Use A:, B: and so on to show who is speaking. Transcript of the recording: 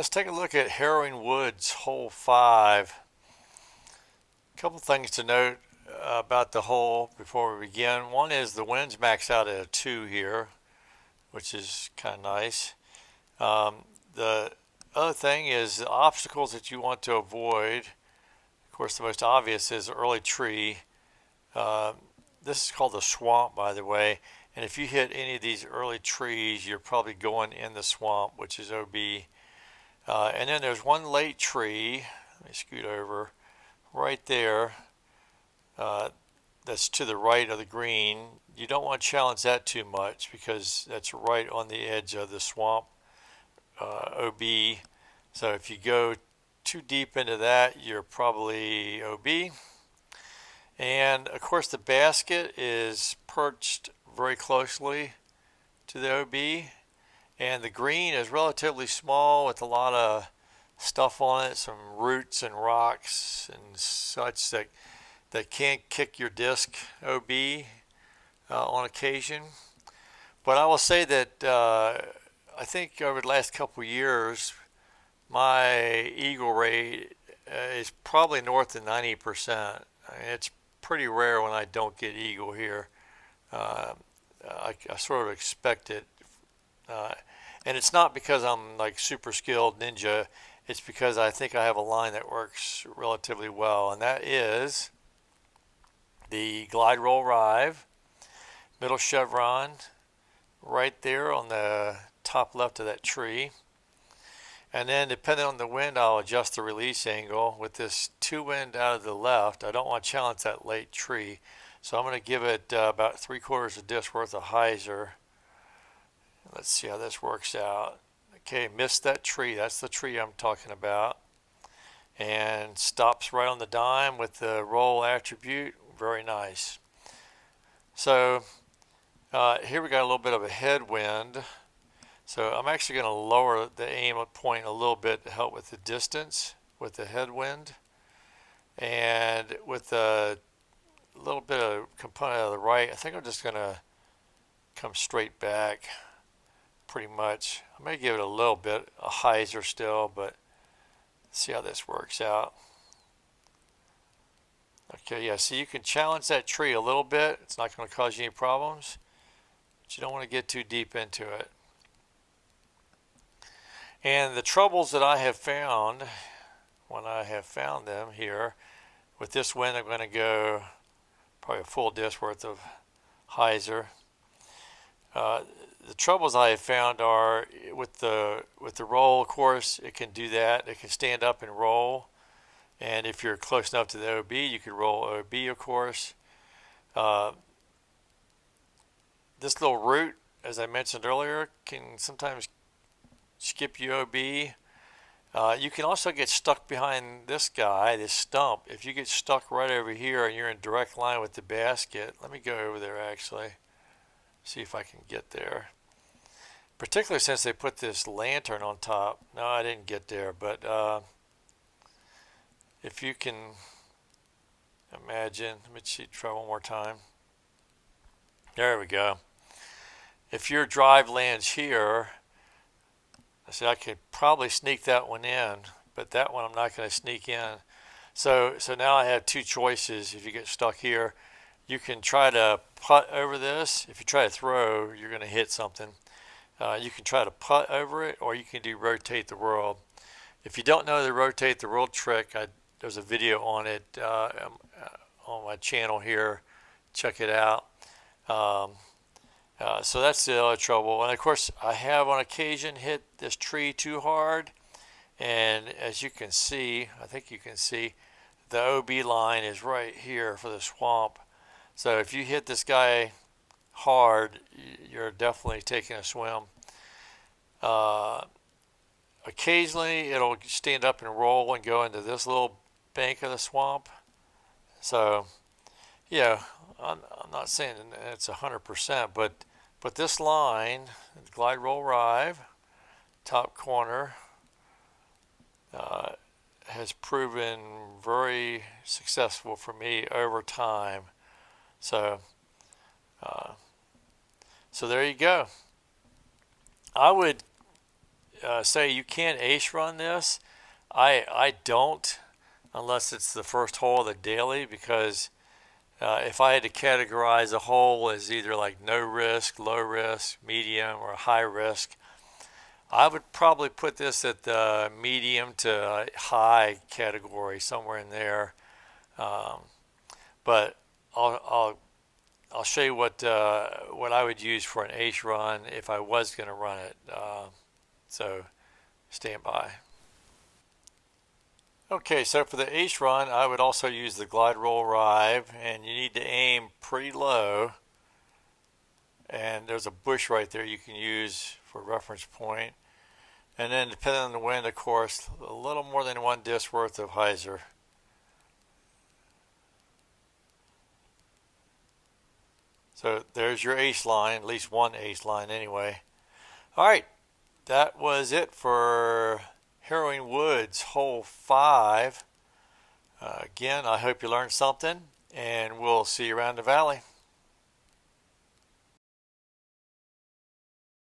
A: Let's take a look at Harrowing Woods, hole 5. A couple things to note about the hole before we begin. One is the wind's maxed out at a 2 here, which is kind of nice. The other thing is the obstacles that you want to avoid. Of course, the most obvious is early tree. Uh, this is called the swamp, by the way. And if you hit any of these early trees, you're probably going in the swamp, which is OB. And then there's one late tree. Let me scoot over right there. That's to the right of the green. You don't want to challenge that too much because that's right on the edge of the swamp OB. So if you go too deep into that, you're probably OB. And of course, the basket is perched very closely to the OB. And the green is relatively small with a lot of stuff on it, some roots and rocks and such that can kick your disc OB on occasion. But I will say that I think over the last couple of years, my eagle rate is probably north of 90%. I mean, it's pretty rare when I don't get eagle here. I sort of expect it. Uh, and it's not because I'm like super skilled ninja. It's because I think I have a line that works relatively well, and that is the glide roll rive, middle chevron, right there on the top left of that tree. And then depending on the wind, I'll adjust the release angle. With this 2 wind out of the left, I don't want to challenge that late tree. So I'm going to give it about 3/4 of disc worth of hyzer. Let's see how this works out. Okay, missed that tree. That's the tree I'm talking about. And stops right on the dime with the roll attribute. Very nice. So here we got a little bit of a headwind. So I'm actually going to lower the aim point a little bit to help with the distance with the headwind. And with a little bit of component out of the right, I think I'm just going to come straight back pretty much. I may give it a little bit, a hyzer still, but see how this works out. Okay, yeah, so you can challenge that tree a little bit. It's not going to cause you any problems, but you don't want to get too deep into it. And the troubles that I have found when I have found them here, with this wind I'm going to go probably a full disc worth of hyzer. The troubles I have found are with the roll. Of course, it can do that. It can stand up and roll, and if you're close enough to the OB, you could roll OB. Of course, this little root, as I mentioned earlier, can sometimes skip you OB. You can also get stuck behind this guy, this stump. If you get stuck right over here and you're in direct line with the basket, let me go over there actually. See if I can get there. Particularly since they put this lantern on top. No, I didn't get there, but if you can imagine, let me try one more time. There we go. If your drive lands here, I said I could probably sneak that one in, but that one I'm not going to sneak in. So now I have two choices. If you get stuck here, you can try to putt over this. If you try to throw, you're going to hit something. You can try to putt over it, or you can do rotate the world. If you don't know the rotate the world trick, there's a video on it on my channel here. Check it out. So that's the other trouble. And of course, I have on occasion hit this tree too hard. And as you can see, I think you can see, the OB line is right here for the swamp. So if you hit this guy hard, you're definitely taking a swim. Occasionally, it'll stand up and roll and go into this little bank of the swamp. So, yeah, I'm not saying it's 100%, but this line, glide roll rive, top corner, has proven very successful for me over time. So there you go. I would say you can ace run this. I don't unless it's the first hole of the daily because if I had to categorize a hole as either like no risk, low risk, medium, or high risk, I would probably put this at the medium to high category, somewhere in there. Um, but I'll, I'll I'll show you what I would use for an ace run if I was going to run it. So stand by. Okay, so for the ace run, I would also use the glide roll rive, and you need to aim pretty low. And there's a bush right there you can use for reference point. And then depending on the wind, of course, a little more than one disc worth of hyzer. So there's your ace line, at least one ace line anyway. All right, that was it for Harrowing Woods Hole 5. Again, I hope you learned something, and we'll see you around the valley.